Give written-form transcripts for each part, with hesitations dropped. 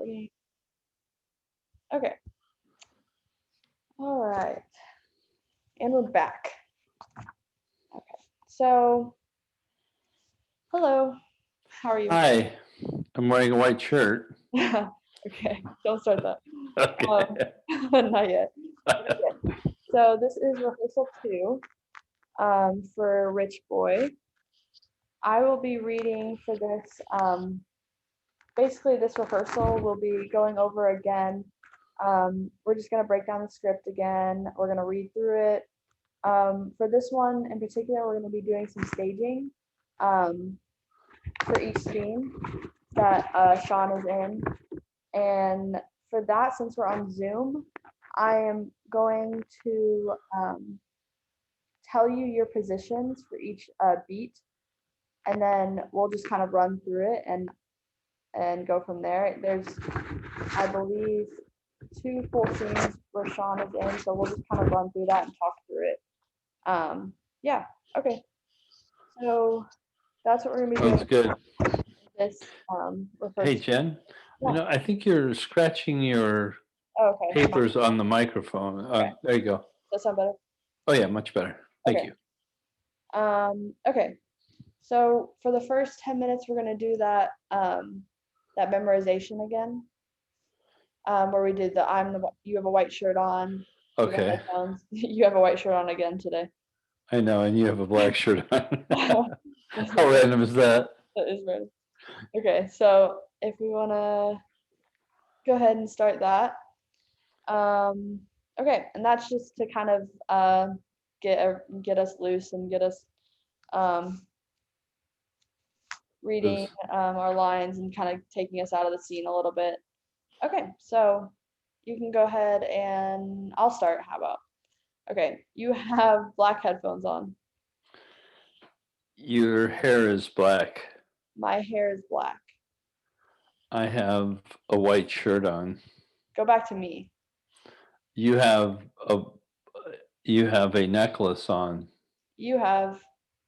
recording. Okay. All right. And we're back. Okay. So, hello. How are you? Hi, I'm wearing a white shirt. Okay. Don't start that. Okay. Not yet. Okay. So this is rehearsal 2 for Rich Boy. I will be reading for this. Basically, this rehearsal we'll be going over again. We're just going to break down the script again. We're going to read through it. For this one in particular, we're going to be doing some staging for each scene that Sean is in. And for that, since we're on Zoom, I am going to tell you your positions for each beat, and then we'll just kind of run through it and go from there. There's, I believe, 2 full scenes where Sean is in, so we'll just kind of run through that and talk through it. Yeah, okay. So that's what we're gonna be Sounds doing good. this Hey, rehearsal. Jen, Yeah. I think you're scratching your Oh, okay. papers on the microphone. Okay. There you go. Does that sound better? Oh, yeah, much better. Thank Okay. you. Okay. So for the first 10 minutes, we're gonna do that that memorization again. Where we did the you have a white shirt on. For the Okay. headphones. You have a white shirt on again today. I know, and you have a black shirt on. That's How random is that? That is random. Okay, so if we wanna go ahead and start that. Okay, and that's just to kind of get us loose and get us um, reading our lines and kind of taking us out of the scene a little bit. Okay, so you can go ahead and I'll start. How about? Okay, you have black headphones on. Your hair is black. My hair is black. I have a white shirt on. Go back to me. You have a you have a necklace on. You have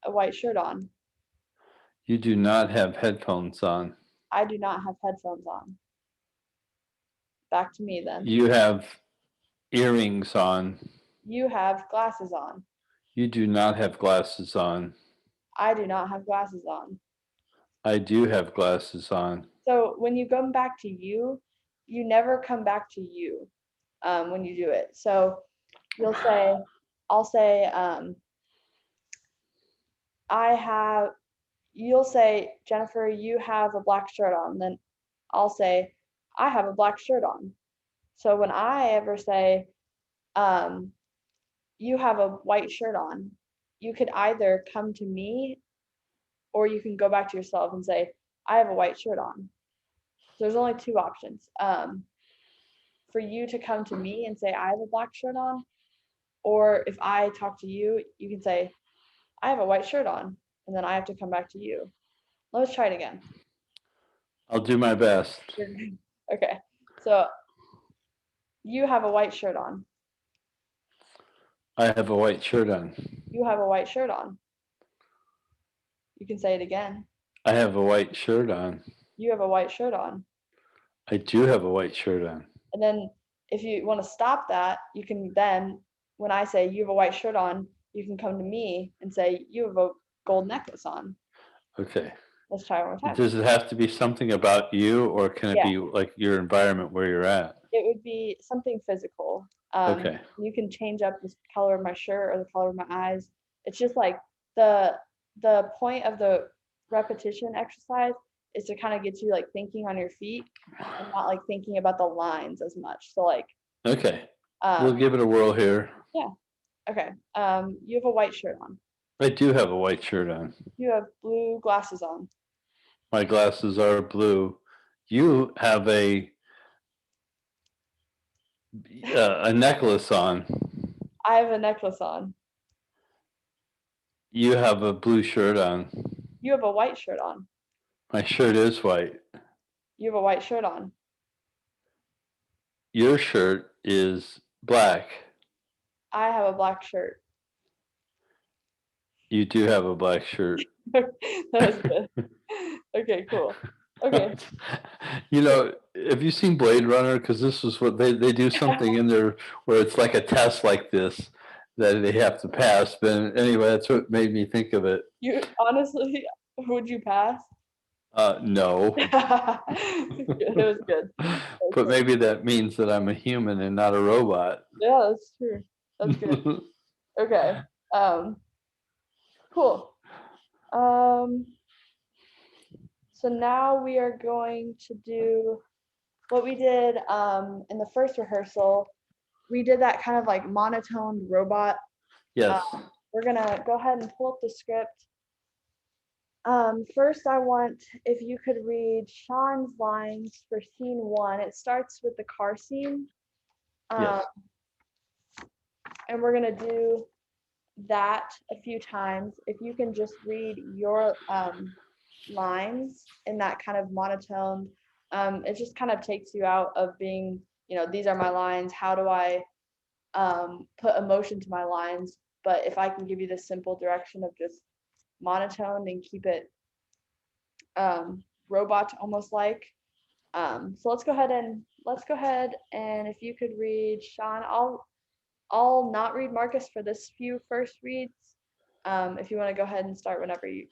a white shirt on. You do not have headphones on. I do not have headphones on. Back to me then. You have earrings on. You have glasses on. You do not have glasses on. I do not have glasses on. I do have glasses on. So when you come back to you, you never come back to you when you do it. So you'll say, I'll say, you'll say, Jennifer, you have a black shirt on. Then I'll say, I have a black shirt on. So when I ever say, you have a white shirt on, you could either come to me or you can go back to yourself and say, I have a white shirt on. So there's only 2 options. For you to come to me and say, I have a black shirt on, or if I talk to you, you can say, I have a white shirt on, and then I have to come back to you. Let's try it again. I'll do my best. Okay, so you have a white shirt on. I have a white shirt on. You have a white shirt on. You can say it again. I have a white shirt on. You have a white shirt on. I do have a white shirt on. And then if you want to stop that, you can then, when I say you have a white shirt on, you can come to me and say, you have a gold necklace on. Okay. Let's try one more time. Does it have to be something about you, or can it Yeah. be like your environment where you're at? It would be something physical. Okay. You can change up the color of my shirt or the color of my eyes. It's just like the point of the repetition exercise is to kind of get you like thinking on your feet and not like thinking about the lines as much. So like Okay. We'll give it a whirl here. yeah. Okay. You have a white shirt on. I do have a white shirt on. You have blue glasses on. My glasses are blue. You have a necklace on. I have a necklace on. You have a blue shirt on. You have a white shirt on. My shirt is white. You have a white shirt on. Your shirt is black. I have a black shirt. You do have a black shirt. That was good. Okay, cool. Okay. You know, have you seen Blade Runner? Because this is what they do something in there where it's like a test like this that they have to pass. But anyway, that's what made me think of it. You honestly, would you pass? No, It was good. It was but good. maybe that means that I'm a human and not a robot. Yeah, that's true. That's good. Okay. Um, cool. Um, so now we are going to do what we did in the first rehearsal. We did that kind of like monotoned robot. Yes. We're gonna go ahead and pull up the script. First, I want if you could read Sean's lines for scene one. It starts with the car scene, Yes. um, and we're gonna do that a few times. If you can just read your lines in that kind of monotone, it just kind of takes you out of being, these are my lines. How do I put emotion to my lines? But if I can give you the simple direction of just monotone and keep it robot almost like. So let's go ahead and if you could read Sean, I'll not read Marcus for this few first reads. If you want to go ahead and start whenever you'd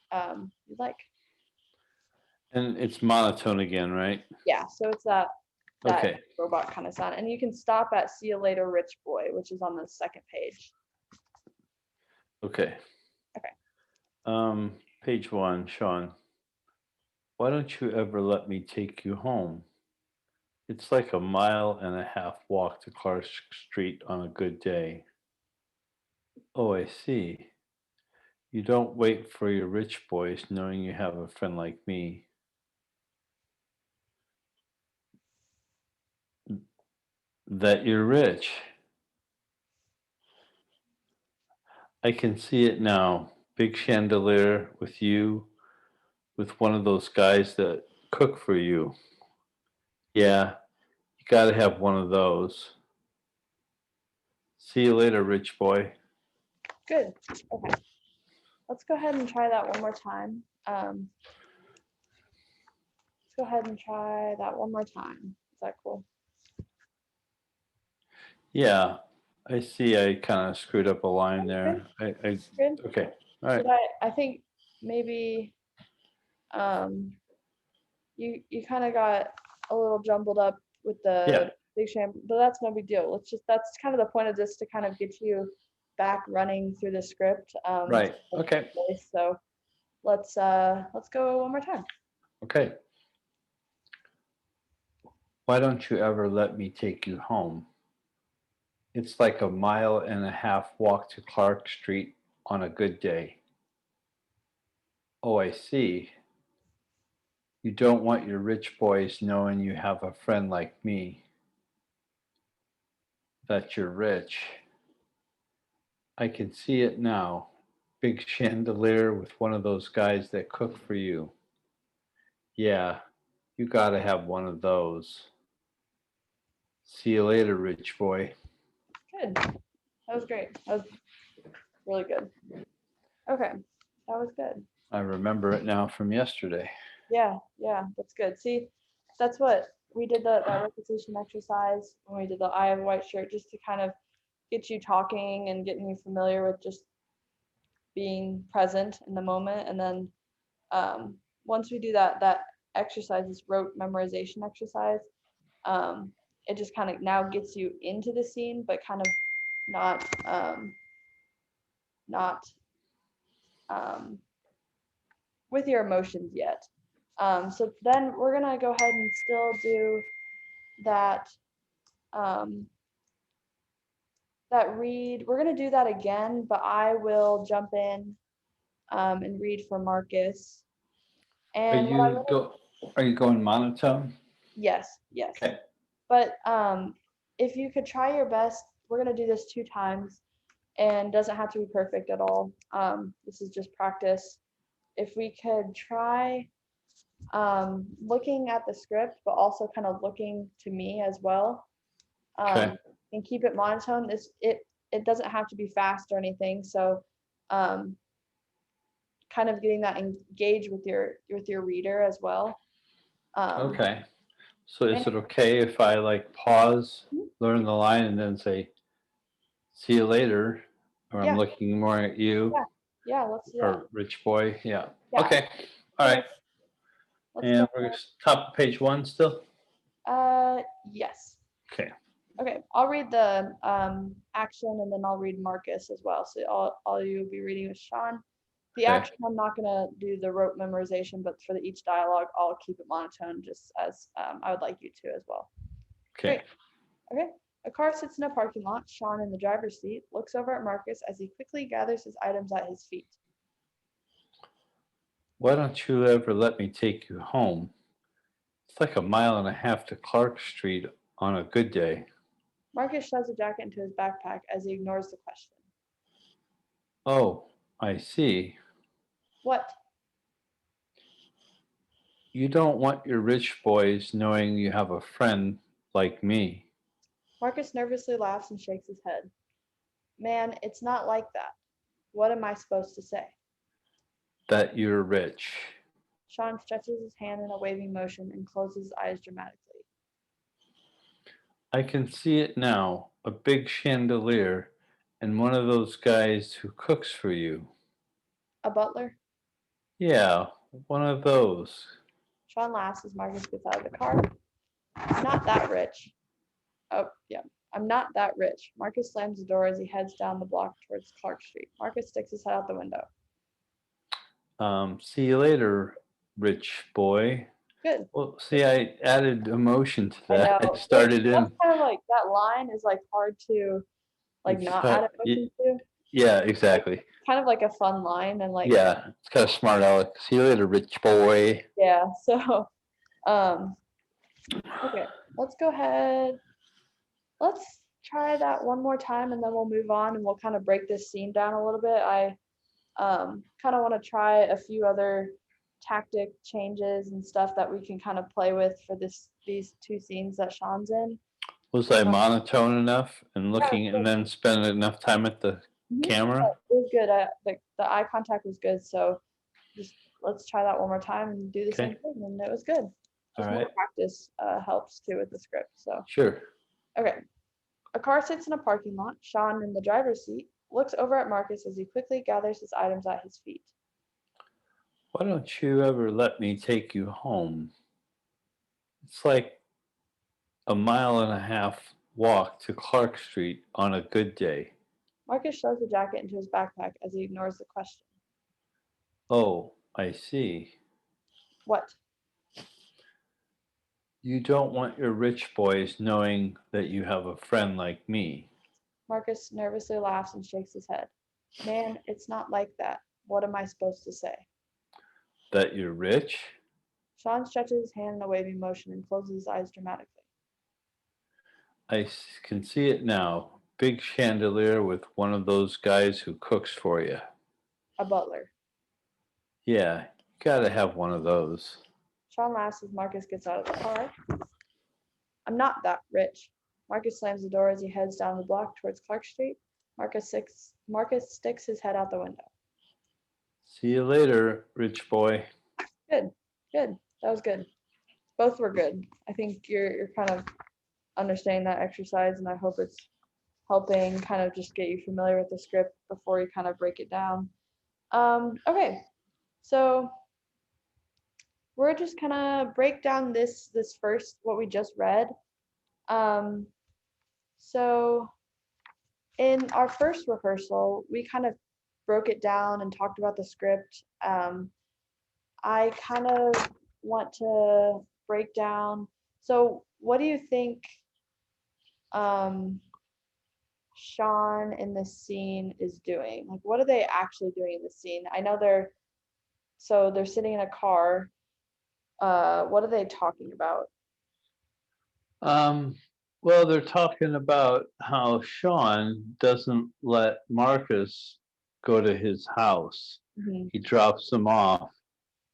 like. And it's monotone again, right? Yeah, so it's that Okay. robot kind of sound, and you can stop at "See you later, rich boy," which is on the second page. Okay. Okay. Page one, Sean. Why don't you ever let me take you home? It's like a mile and a half walk to Clark Street on a good day. Oh, I see. You don't wait for your rich boys knowing you have a friend like me. That you're rich. I can see it now. Big chandelier with you, with one of those guys that cook for you. Yeah, you gotta have one of those. See you later, rich boy. Good. Okay. Let's go ahead and try that one more time. Let's go ahead and try that one more time. Is that cool? Yeah, I see I kind of screwed up a line Good. there. Good. Okay. All right. Did I think maybe um you kind of got a little jumbled up with Yeah, the big sham, but that's no big deal. That's kind of the point of this, to kind of get you back running through the script. right. Okay. So let's go one more time. Okay. Why don't you ever let me take you home? It's like a mile and a half walk to Clark Street on a good day. Oh, I see. You don't want your rich boys knowing you have a friend like me, that you're rich. I can see it now. Big chandelier with one of those guys that cook for you. Yeah, you gotta have one of those. See you later, rich boy. Good. That was great. That was really good. Okay, that was good. I remember it now from yesterday. Yeah, yeah, that's good. See, that's what we did, that repetition exercise when we did the "I have a white shirt," just to kind of get you talking and getting you familiar with just being present in the moment. And then once we do that exercise, this rote memorization exercise, um, it just kind of now gets you into the scene, but kind of not not um, with your emotions yet. So then we're gonna go ahead and still do that um, that read. We're gonna do that again, but I will jump in and read for Marcus. Are And what I'm you gonna go? Are you going monotone? Yes, yes. Okay. But if you could try your best, we're gonna do this 2 times, and doesn't have to be perfect at all. This is just practice. If we could try looking at the script, but also kind of looking to me as well, Okay. and keep it monotone. It doesn't have to be fast or anything. So, kind of getting that engaged with your reader as well. Okay. So is and- it okay if I like pause, learn the line, and then say, see you later? Or I'm yeah, looking more at you yeah, yeah. Let's do that. or rich boy? Yeah. Yeah. Okay. All Okay. right. Let's go. And we're top of page one still? Yes. Okay. Okay. I'll read the action and then I'll read Marcus as well. So all you will be reading is Sean. The Okay. action, I'm not gonna do the rote memorization, but for each dialogue, I'll keep it monotone, just as I would like you to as well. Okay. Great. Okay. A car sits in a parking lot. Sean, in the driver's seat, looks over at Marcus as he quickly gathers his items at his feet. Why don't you ever let me take you home? It's like a mile and a half to Clark Street on a good day. Marcus shoves a jacket into his backpack as he ignores the question. Oh, I see. What? You don't want your rich boys knowing you have a friend like me. Marcus nervously laughs and shakes his head. Man, it's not like that. What am I supposed to say? That you're rich. Sean stretches his hand in a waving motion and closes his eyes dramatically. I can see it now. A big chandelier and one of those guys who cooks for you. A butler? Yeah, one of those. Sean laughs as Marcus gets out of the car. I'm not that rich. Oh, yeah. I'm not that rich. Marcus slams the door as he heads down the block towards Clark Street. Marcus sticks his head out the window. See you later, rich boy. Good. Well, see, I added emotion to I that. know. I started That's in. kind of like that line is like hard to like It's not kind add emotion to. yeah, exactly. Kind of like a fun line and like Yeah, it's kind of smart aleck. See you later, rich boy. yeah. So um okay, let's go ahead. Let's try that one more time and then we'll move on and we'll kind of break this scene down a little bit. I kind of want to try a few other tactic changes and stuff that we can kind of play with for these two scenes that Sean's in. Was I monotone enough and Yeah, looking and then spending enough time at the it camera? was good. The eye contact was good. So just let's try that one more time and do the Okay. same thing. And it was good. All Just more right. practice helps too with the script. So, Sure. okay. A car sits in a parking lot. Sean, in the driver's seat, looks over at Marcus as he quickly gathers his items at his feet. Why don't you ever let me take you home? It's like a mile and a half walk to Clark Street on a good day. Marcus shoves the jacket into his backpack as he ignores the question. Oh, I see. What? You don't want your rich boys knowing that you have a friend like me. Marcus nervously laughs and shakes his head. Man, it's not like that. What am I supposed to say? That you're rich? Sean stretches his hand in a waving motion and closes his eyes dramatically. Can see it now. Big chandelier with one of those guys who cooks for you. A butler. Yeah, you gotta have one of those. Sean laughs as Marcus gets out of the car. I'm not that rich. Marcus slams the door as he heads down the block towards Clark Street. Marcus sticks his head out the window. See you later, rich boy. Good, good. That was good. Both were good. I think you're kind of understanding that exercise, and I hope it's helping kind of just get you familiar with the script before you kind of break it down. Okay, so we're just gonna break down this first what we just read. Um, so in our first rehearsal, we kind of broke it down and talked about the script. I kind of want to break down. So, what do you think Sean in this scene is doing? Like, what are they actually doing in this scene? I know they're sitting in a car. What are they talking about? Um, well, they're talking about how Sean doesn't let Marcus go to his house. Mhm. He drops him off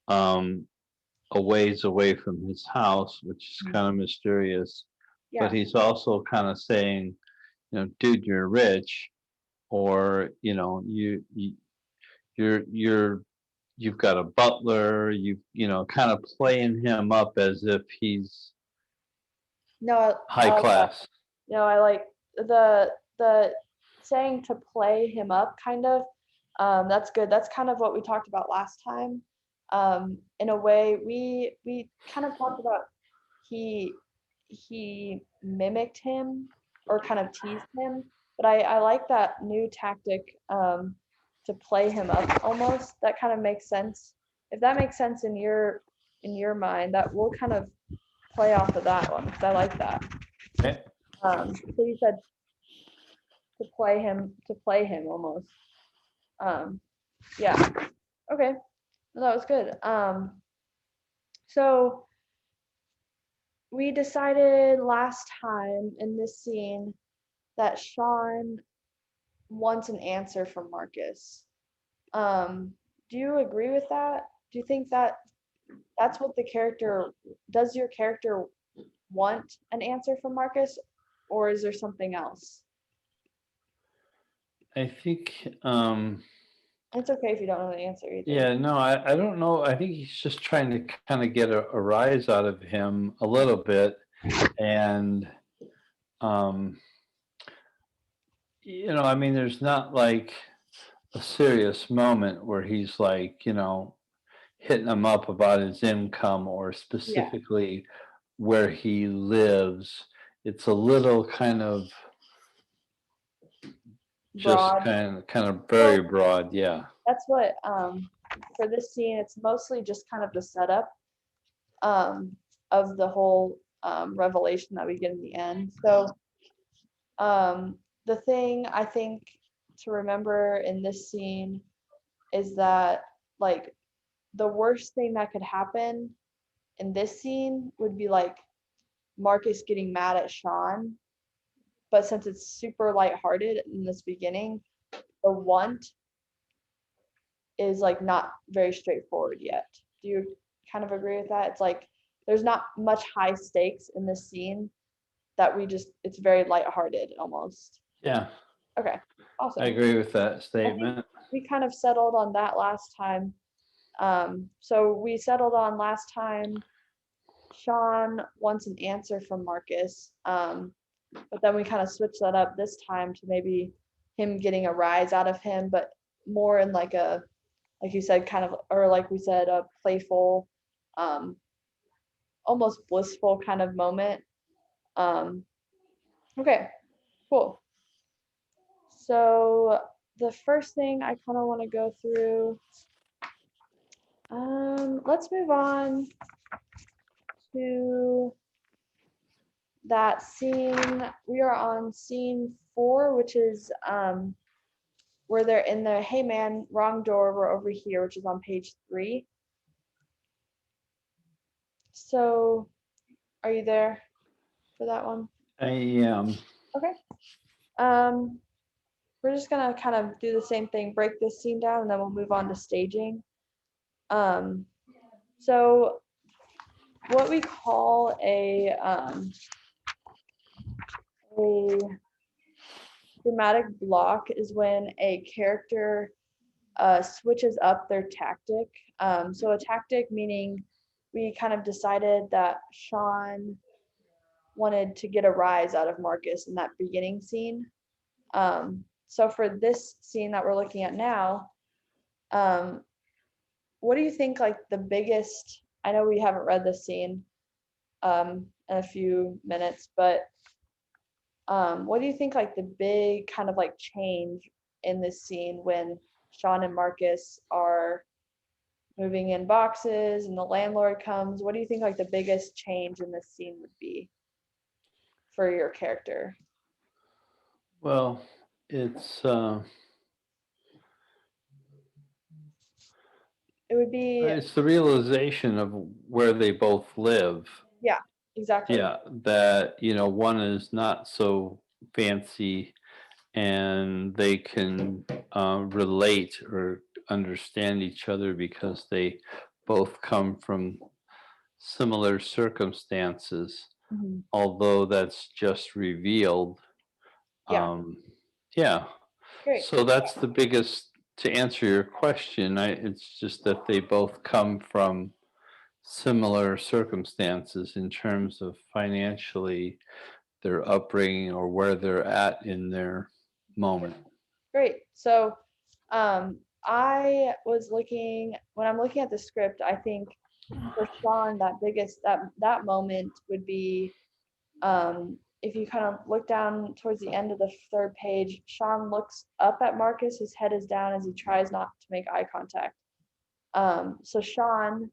um, a ways away from his house, which is Mhm. kind of mysterious. But Yeah, he's also kind of saying, dude, you're rich, or you're you've got a butler, kind of playing him up as if he's No, high I like that. class. No, I like the saying to play him up kind of. That's good. That's kind of what we talked about last time. In a way, we kind of talked about he he mimicked him or kind of teased him, but I like that new tactic to play him up almost. That kind of makes sense. If that makes sense in your mind, that we'll kind of play off of that one because I like that. Okay. So you said to play him almost. Um, yeah. Okay. Well, that was good. So we decided last time in this scene that Sean wants an answer from Marcus. Um, do you agree with that? Do you think that that's what the character does? Your character want an answer from Marcus, or is there something else? I think, It's okay if you don't know the answer either. yeah, no, I don't know. I think he's just trying to kind of get a rise out of him a little bit. And, um, I mean, there's not like a serious moment where he's like, hitting him up about his income or Yeah, specifically where he lives. It's a little kind of just broad. kind of Well, very broad, yeah. that's what for this scene, it's mostly just kind of the setup um, of the whole revelation that we get in the end. So the thing I think to remember in this scene is that like the worst thing that could happen in this scene would be like Marcus getting mad at Sean. But since it's super lighthearted in this beginning, the want is like not very straightforward yet. Do you kind of agree with that? It's like there's not much high stakes in this scene that it's very lighthearted almost. Yeah, Okay, I awesome. agree with that I think statement. we kind of settled on that last time. So we settled on last time Sean wants an answer from Marcus. But then we kind of switched that up this time to maybe him getting a rise out of him, but more in like like you said, kind of, or like we said, a playful, um, almost blissful kind of moment. Um, okay, cool. So the first thing I kind of want to go through, let's move on to that scene. We are on scene 4, which is where they're in the hey man, wrong door, we're over here, which is on page 3. So are you there for that one? I am. Okay. Um, we're just gonna kind of do the same thing, break this scene down, and then we'll move on to staging. Um, so what we call a dramatic block is when a character switches up their tactic. So a tactic meaning we kind of decided that Sean wanted to get a rise out of Marcus in that beginning scene. So for this scene that we're looking at now, um, what do you think like the biggest, I know we haven't read this scene in a few minutes, but what do you think like the big kind of like change in this scene when Sean and Marcus are moving in boxes and the landlord comes? What do you think like the biggest change in this scene would be for your character? Well, it's It would be, it's the realization of where they both live. yeah, exactly. Yeah, that one is not so fancy, and they can relate or understand each other because they both come from similar circumstances, Mhm. although that's just revealed. Yeah, um, yeah, great. so that's the biggest to answer your question, it's just that they both come from similar circumstances in terms of financially their upbringing or where they're at in their moment. Great. So I was looking when I'm looking at the script, I think for Sean that moment would be if you kind of look down towards the end of the third page, Sean looks up at Marcus, his head is down as he tries not to make eye contact. So Sean,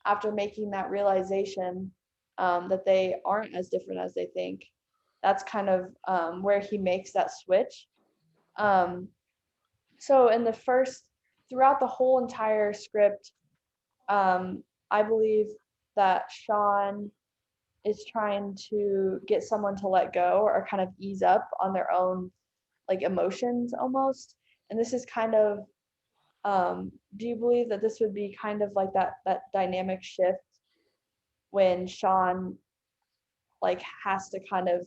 after making that realization that they aren't as different as they think, that's kind of where he makes that switch. So throughout the whole entire script, I believe that Sean is trying to get someone to let go or kind of ease up on their own like emotions almost. And this is kind of, do you believe that this would be kind of like that dynamic shift when Sean like has to kind of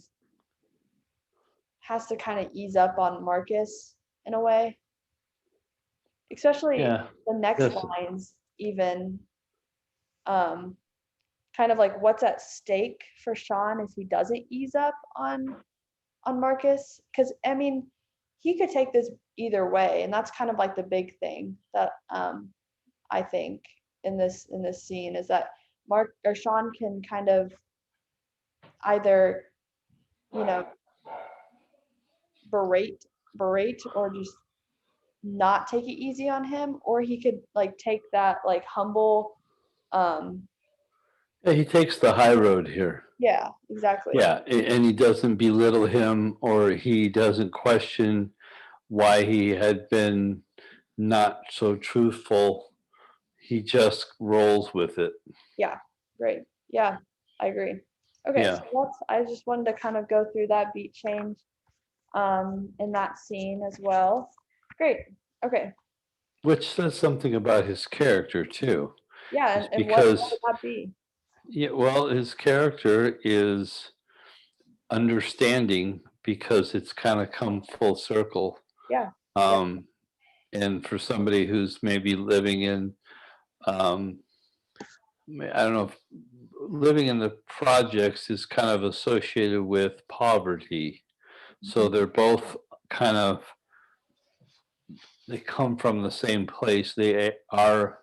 ease up on Marcus in a way? Especially Yeah, the next that's lines even um kind of like what's at stake for Sean if he doesn't ease up on Marcus, because I mean he could take this either way, and that's kind of like the big thing that I think in this scene is that Mark or Sean can kind of either, you know, berate or just not take it easy on him, or he could like take that like humble um yeah, he takes the high road here. yeah, exactly. Yeah, and he doesn't belittle him or he doesn't question why he had been not so truthful. He just rolls with it. Yeah, great. Yeah, I agree. Okay, so Yeah, I just wanted to kind of go through that beat change in that scene as well. Great. Okay. which says something about his character too. Yeah, Is and what because would that be? yeah, well, his character is understanding because it's kind of come full circle. Yeah. Yeah. Um, and for somebody who's maybe living in, um, I don't know if living in the projects is kind of associated with poverty. So Mhm. they're both kind of, they come from the same place. They are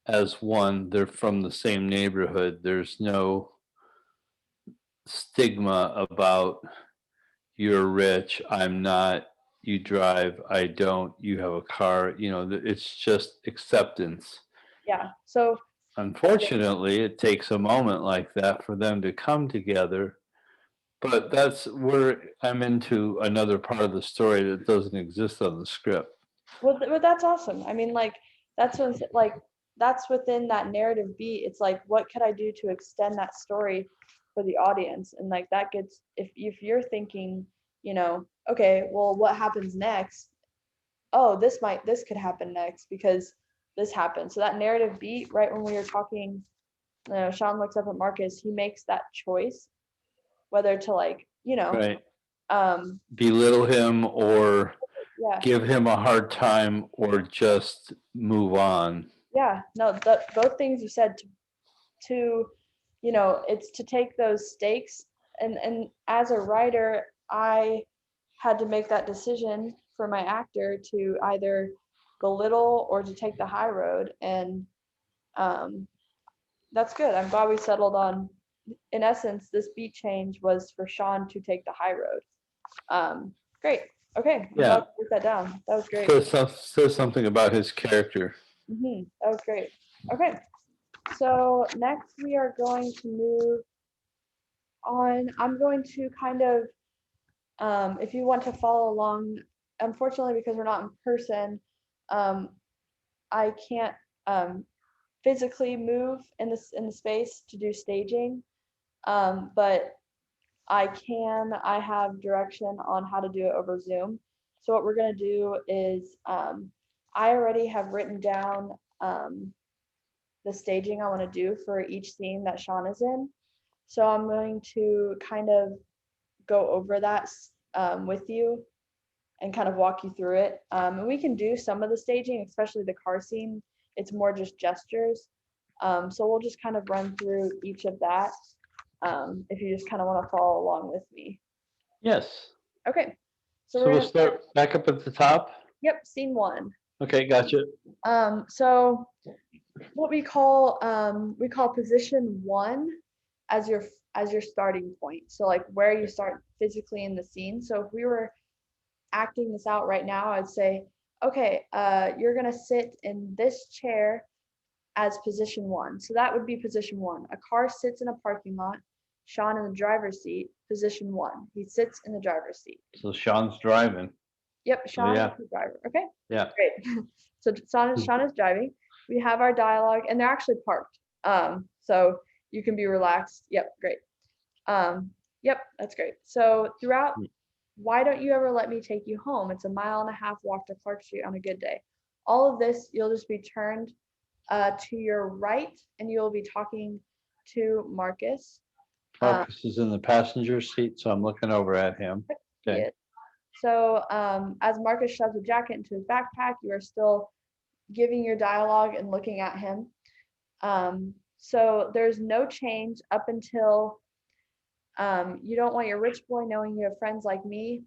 as one, they're from the same neighborhood. There's no stigma about you're rich, I'm not, you drive, I don't, you have a car, it's just acceptance. Yeah. So okay. Unfortunately, it takes a moment like that for them to come together, but that's where I'm into another part of the story that doesn't exist on the script. Well, but that's awesome. I mean, that's when like that's within that narrative beat. It's like, what could I do to extend that story for the audience? And like that gets if you're thinking, okay, well, what happens next? Oh, this could happen next because this happened. So that narrative beat, right when we were talking, Sean looks up at Marcus, he makes that choice whether to like, Right. um, Belittle him or yeah, give him a hard time or just move on. yeah, no, both things you said to it's to take those stakes, and as a writer I had to make that decision for my actor to either belittle or to take the high road, and um, that's good. I'm glad we settled on, in essence, this beat change was for Sean to take the high road. Great. Okay, I'm glad Yeah. we wrote that down. That was great. Says something about his character. That was great. Okay, so next we are going to move on. I'm going to kind of, if you want to follow along, unfortunately, because we're not in person, um, I can't physically move in the space to do staging, but I have direction on how to do it over Zoom. So what we're gonna do is I already have written down the staging I want to do for each scene that Sean is in. So I'm going to kind of go over that with you and kind of walk you through it. And we can do some of the staging, especially the car scene. It's more just gestures. So we'll just kind of run through each of that if you just kind of want to follow along with me. Yes. Okay. So So we're we'll gonna start. start back up at the top. Yep, scene one. Okay, gotcha. So what we call position one as your starting point. So like where you start physically in the scene. So if we were acting this out right now, I'd say, okay, you're gonna sit in this chair as position one. So that would be position one. A car sits in a parking lot. Sean in the driver's seat, position one. He sits in the driver's seat. So Sean's driving. Yep, So Sean is yeah, the driver. Okay, yeah. great. So Sean is driving. We have our dialogue, and they're actually parked. So you can be relaxed. Yep, great. Yep, that's great. So throughout, why don't you ever let me take you home? It's a 1.5 mile walk to Clark Street on a good day. All of this, you'll just be turned to your right, and you'll be talking to Marcus. Marcus is in the passenger seat, so I'm looking over at him. Okay. Yes. So as Marcus shoves a jacket into his backpack, you are still giving your dialogue and looking at him. So there's no change up until you don't want your rich boy knowing you have friends like me.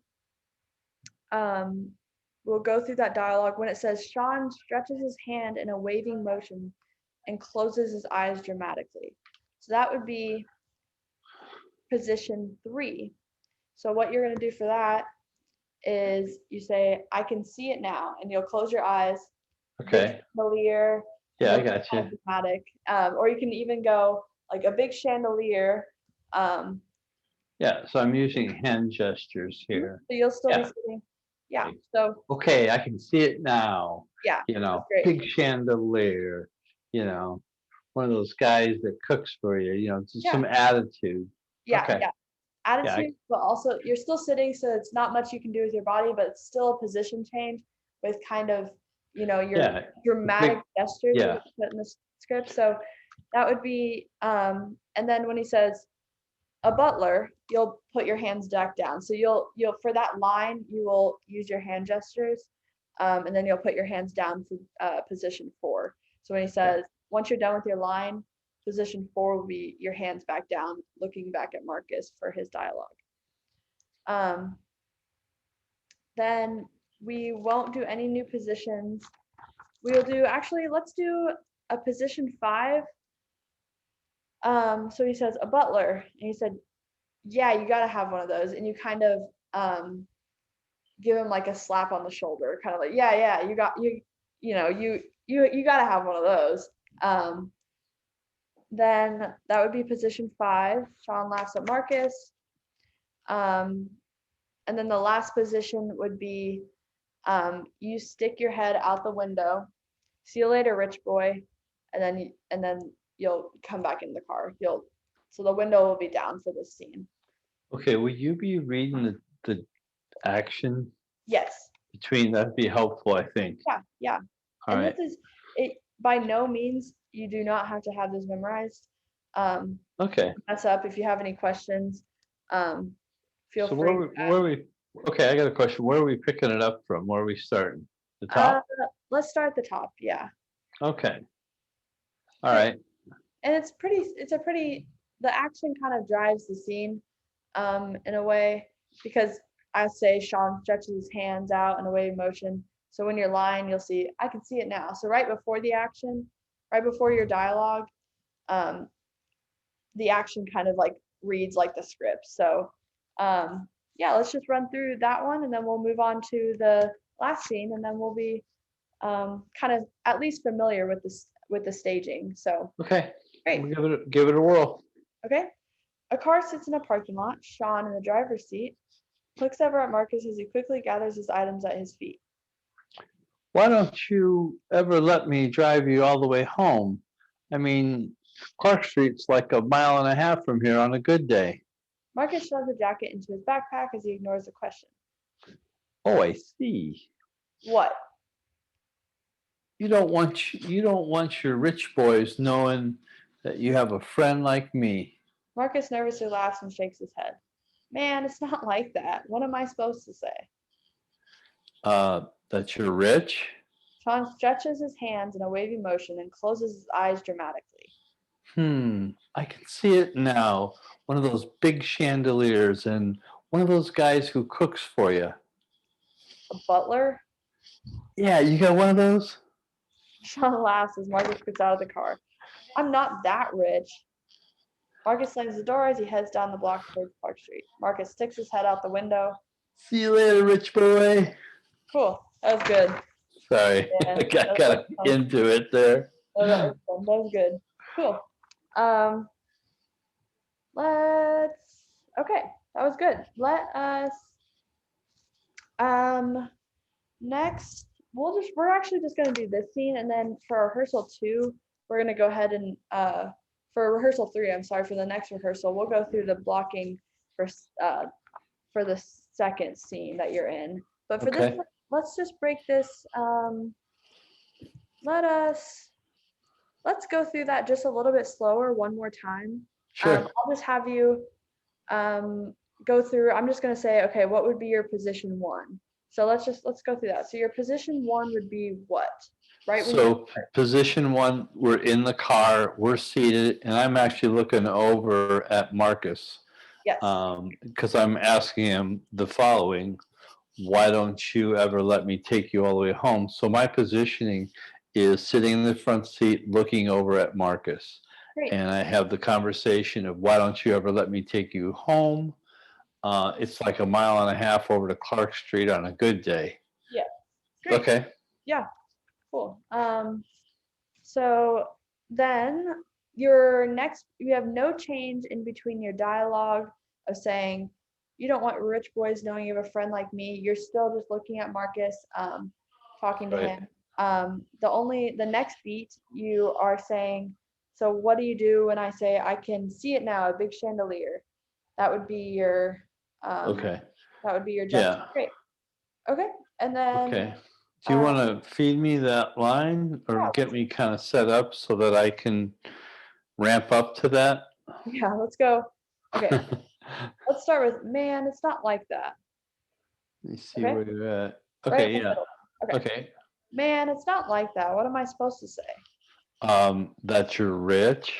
We'll go through that dialogue when it says Sean stretches his hand in a waving motion and closes his eyes dramatically. So that would be position 3. So what you're going to do for that is you say, I can see it now, and you'll close your eyes. Okay. Chandelier. Yeah, I got you. Dramatic. Or you can even go like a big chandelier. Yeah, so I'm using hand gestures here. So you'll still be Yeah. sitting. Yeah. So Okay, I can see it now. yeah. You know, Great. big chandelier, you know, one of those guys that cooks for you, you know, just Yeah. some attitude. Yeah. Okay. Yeah. Attitude, but also you're still sitting, so it's not much you can do with your body, but it's still a position change with kind of, your dramatic gestures that you put in the script. So that would be, and then when he says a butler, you'll put your hands back down. So you'll for that line, you will use your hand gestures, and then you'll put your hands down for position 4. So when he says, once you're done with your line, position 4 will be your hands back down, looking back at Marcus for his dialogue. Then we won't do any new positions. We'll do, actually, let's do a position 5. So he says, a butler, and he said, yeah, you got to have one of those. And you kind of give him like a slap on the shoulder, kind of like, yeah, you got to have one of those. Then that would be position 5. Sean laughs at Marcus. And then the last position would be you stick your head out the window. See you later, rich boy. And then you'll come back in the car. So the window will be down for this scene. Okay, will you be reading the action Yes. between? That'd be helpful, I think. Yeah. All and right. This is it. By no means, you do not have to have this memorized. Okay. Mess up if you have any questions. Feel So free. Okay, I got a question. Where are we picking it up from? Where are we starting? The top? Let's start at the top. Yeah. Okay. All right. And the action kind of drives the scene in a way, because I say Sean stretches his hands out in a wave motion. So when you're lying, you'll see, I can see it now. So right before the action, right before your dialogue, the action kind of like reads like the script. So yeah, let's just run through that one, and then we'll move on to the last scene, and then we'll be kind of at least familiar with the staging. So okay, great. We'll give it a whirl. Okay. A car sits in a parking lot. Sean in the driver's seat looks over at Marcus as he quickly gathers his items at his feet. Why don't you ever let me drive you all the way home? I mean, Clark Street's like 1.5 miles from here on a good day. Marcus shoves a jacket into his backpack as he ignores the question. Oh, I see. What? You don't want your rich boys knowing that you have a friend like me. Marcus nervously laughs and shakes his head. Man, it's not like that. What am I supposed to say? That you're rich. Sean stretches his hands in a wavy motion and closes his eyes dramatically. I can see it now. One of those big chandeliers and one of those guys who cooks for you. A butler? Yeah, you got one of those? Sean laughs as Marcus gets out of the car. I'm not that rich. Marcus slams the door as he heads down the block towards Park Street. Marcus sticks his head out the window. See you later, rich boy. Cool. That was good. Sorry, Yeah, I got that kind was of fun. into it there. Oh, that was fun. That was good. Cool. Um, okay, that was good. Let us, um, next, we're actually just gonna do this scene, and then for rehearsal 2, we're gonna go ahead and, for rehearsal 3, I'm sorry, for the next rehearsal, we'll go through the blocking for, for the second scene that you're in. But for this, Okay. let's just break this, let us, let's go through that just a little bit slower one more time. Sure. I'll just have you go through. I'm just going to say, okay, what would be your position 1? So let's go through that. So your position 1 would be what? Right when you So position 1, we're in the car, we're seated, and I'm actually looking over at Marcus yes. because I'm asking him the following: why don't you ever let me take you all the way home? So my positioning is sitting in the front seat looking over at Marcus. Great. And I have the conversation of why don't you ever let me take you home? It's like a mile and a half over to Clark Street on a good day. Yeah. Great. Okay. Yeah. Cool. So then you have no change in between your dialogue of saying you don't want rich boys knowing you have a friend like me. You're still just looking at Marcus, talking to Right. him. The next beat you are saying, so what do you do when I say I can see it now, a big chandelier? That would be your Okay. that would be your gesture. Yeah. Great. Okay. And then Okay. Do you uh, want to feed me that line or get me kind of set up so that I can ramp up to that? yeah, let's go. Okay. Let's start with, man, it's not like that. Let me see Okay. where you're at. Right Okay, in the yeah. middle. Okay. Okay. Man, it's not like that. What am I supposed to say? That you're rich.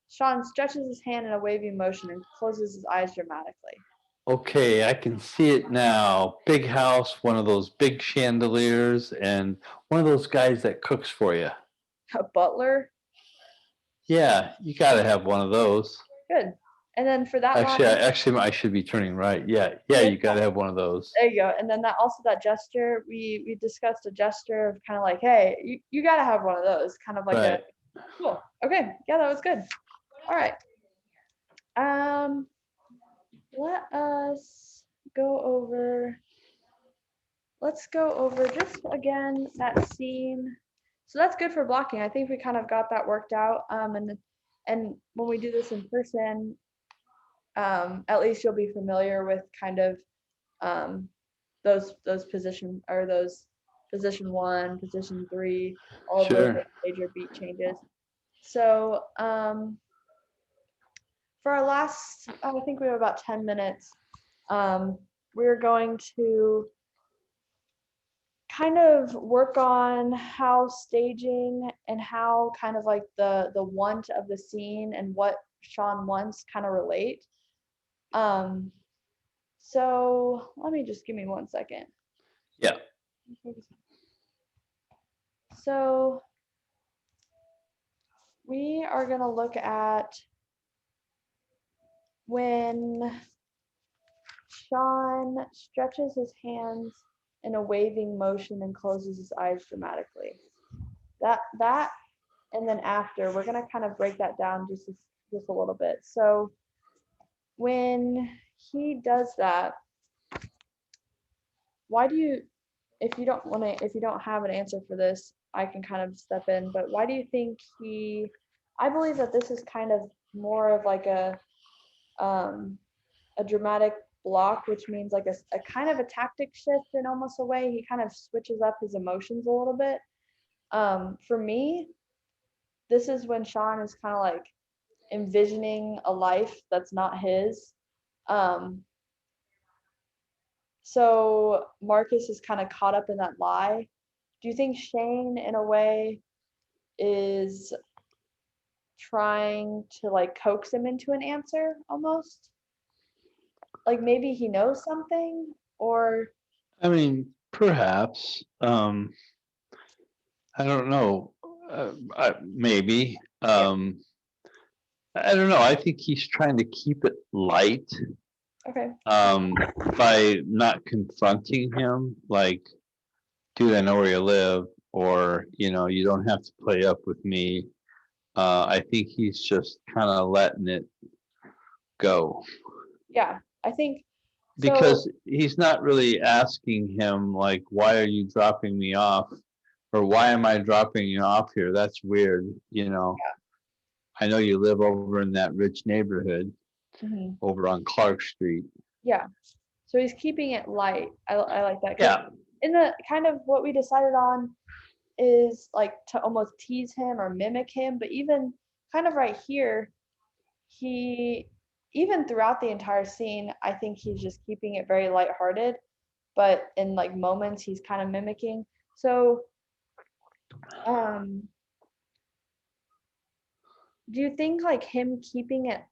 Sean stretches his hand in a wavy motion and closes his eyes dramatically. Okay, I can see it now. Big house, one of those big chandeliers, and one of those guys that cooks for you. A butler? Yeah, you got to have one of those. Good. And then for that line, Actually, I should be turning right. Yeah, yeah, you got to have one of those. there you go. And then that gesture, we discussed a gesture of kind of like, hey, you got to have one of those, kind of like Right. cool. Okay. Yeah, that was good. All right. Let us go over, let's go over just again that scene. So that's good for blocking. I think we kind of got that worked out. And when we do this in person, at least you'll be familiar with kind of those position or those position 1, position 3, all of those Sure. major beat changes. So for our last, I think we have about 10 minutes. We're going to kind of work on how staging and how kind of like the want of the scene and what Sean wants kind of relate. So let me just give me 1 second. Yeah. So we are gonna look at when Sean stretches his hands in a waving motion and closes his eyes dramatically. That and then after we're gonna kind of break that down just a little bit. So when he does that, why do you, if you don't have an answer for this, I can kind of step in, but why do you think I believe that this is kind of more of like a dramatic block, which means like a kind of a tactic shift in almost a way. He kind of switches up his emotions a little bit. For me, this is when Sean is kind of like envisioning a life that's not his. So Marcus is kind of caught up in that lie. Do you think Shane, in a way, is trying to like coax him into an answer almost? Like maybe he knows something, or I mean, perhaps. I don't know. Maybe. yeah, I don't know. I think he's trying to keep it light okay, by not confronting him. Like, dude, I know where you live, or you don't have to play up with me. I think he's just kind of letting it go yeah, I think so. because he's not really asking him like, "Why are you dropping me off?" or "Why am I dropping you off here?" That's weird. I know you live over in that rich neighborhood Mhm. over on Clark Street. Yeah, so he's keeping it light. I like that because Yeah, in the kind of what we decided on is like to almost tease him or mimic him, but even kind of right here, he even throughout the entire scene, I think he's just keeping it very lighthearted, but in like moments he's kind of mimicking. So, um, do you think like him keeping it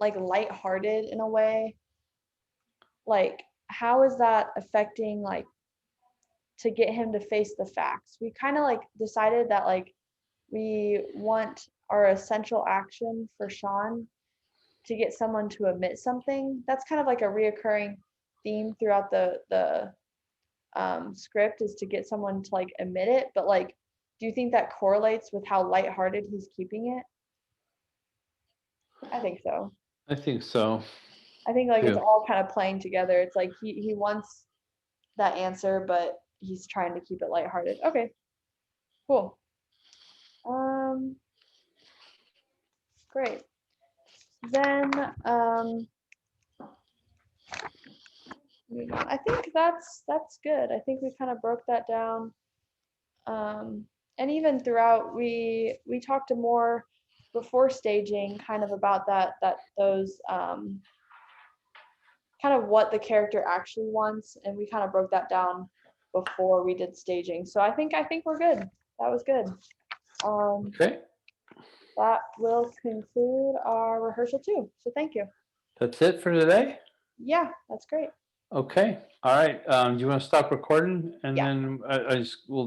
like lighthearted in a way, like how is that affecting like to get him to face the facts? We kind of like decided that like we want our essential action for Sean to get someone to admit something. That's kind of like a reoccurring theme throughout the script is to get someone to like admit it. But like, do you think that correlates with how lighthearted he's keeping it? I think so. I think so I think like it's too. all kind of playing together. It's like he wants that answer, but he's trying to keep it lighthearted. Okay, cool. Um, great. Then moving on. I think that's good. I think we kind of broke that down. And even throughout, we talked more before staging, kind of about that those kind of what the character actually wants, and we kind of broke that down before we did staging. So I think we're good. That was good. Um, Okay, that will conclude our rehearsal too. So thank you. that's it for today. Yeah, that's great. Okay, all right. Do you want to stop recording and Yeah. then I just will